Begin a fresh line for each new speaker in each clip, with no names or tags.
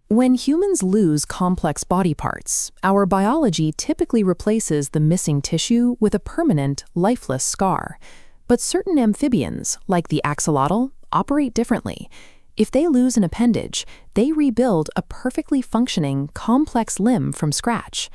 When humans lose complex body parts, our biology typically replaces the missing tissue with a permanent, lifeless scar. But certain amphibians, like the axolotl, operate differently. If they lose an appendage, they rebuild a perfectly functioning, complex limb from scratch.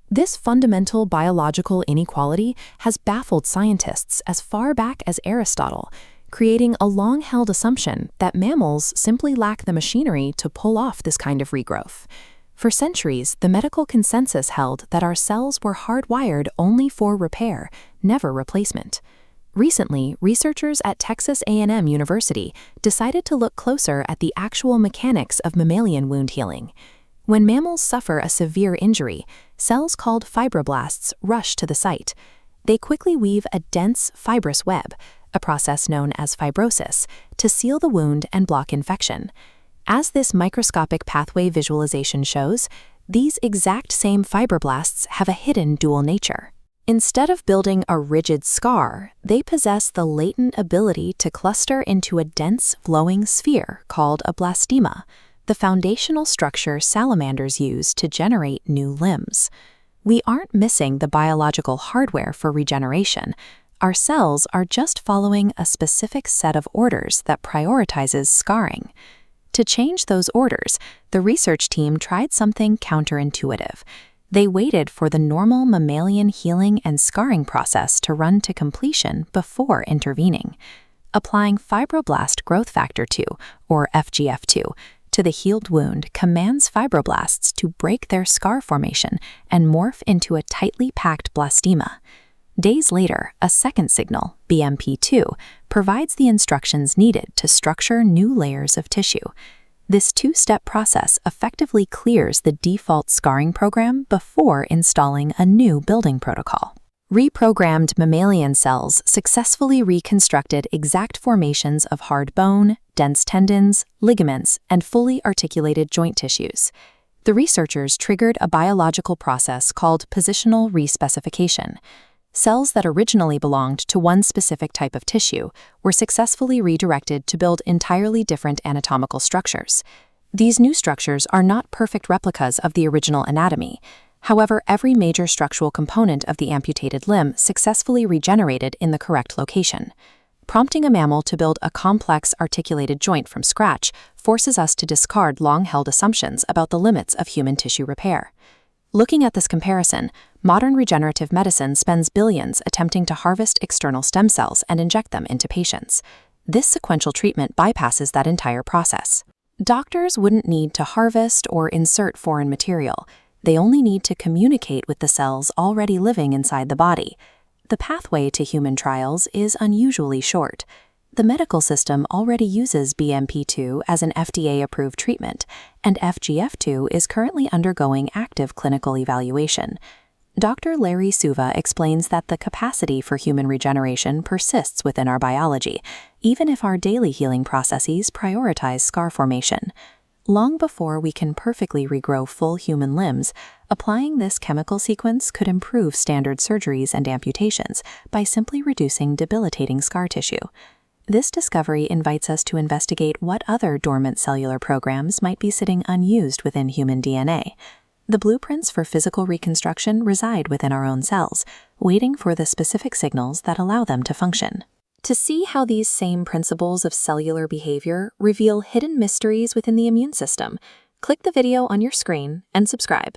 This fundamental biological inequality has baffled scientists as far back as Aristotle, creating a long-held assumption that mammals simply lack the machinery to pull off this kind of regrowth. For centuries, the medical consensus held that our cells were hardwired only for repair, never replacement. Recently, researchers at Texas A&M University decided to look closer at the actual mechanics of mammalian wound healing. When mammals suffer a severe injury, cells called fibroblasts rush to the site. They quickly weave a dense, fibrous web, a process known as fibrosis, to seal the wound and block infection. As this microscopic pathway visualization shows, these exact same fibroblasts have a hidden dual nature. Instead of building a rigid scar, they possess the latent ability to cluster into a dense, flowing sphere called a blastema, the foundational structure salamanders use to generate new limbs. We aren't missing the biological hardware for regeneration. Our cells are just following a specific set of orders that prioritizes scarring. To change those orders, the research team tried something counterintuitive. They waited for the normal mammalian healing and scarring process to run to completion before intervening. Applying fibroblast growth factor 2, or FGF2, to the healed wound commands fibroblasts to break their scar formation and morph into a tightly packed blastema. Days later, a second signal, BMP2, provides the instructions needed to structure new layers of tissue. This two-step process effectively clears the default scarring program before installing a new building protocol. Reprogrammed mammalian cells successfully reconstructed exact formations of hard bone, dense tendons, ligaments, and fully articulated joint tissues. The researchers triggered a biological process called positional respecification. Cells that originally belonged to one specific type of tissue were successfully redirected to build entirely different anatomical structures. These new structures are not perfect replicas of the original anatomy. However, every major structural component of the amputated limb successfully regenerated in the correct location. Prompting a mammal to build a complex articulated joint from scratch forces us to discard long-held assumptions about the limits of human tissue repair. Looking at this comparison, modern regenerative medicine spends billions attempting to harvest external stem cells and inject them into patients. This sequential treatment bypasses that entire process. Doctors wouldn't need to harvest or insert foreign material. They only need to communicate with the cells already living inside the body. The pathway to human trials is unusually short. The medical system already uses BMP2 as an FDA-approved treatment, and FGF2 is currently undergoing active clinical evaluation. Dr. Larry Suva explains that the capacity for human regeneration persists within our biology, even if our daily healing processes prioritize scar formation. Long before we can perfectly regrow full human limbs, applying this chemical sequence could improve standard surgeries and amputations by simply reducing debilitating scar tissue. This discovery invites us to investigate what other dormant cellular programs might be sitting unused within human DNA. The blueprints for physical reconstruction reside within our own cells, waiting for the specific signals that allow them to function. To see how these same principles of cellular behavior reveal hidden mysteries within the immune system, click the video on your screen and subscribe.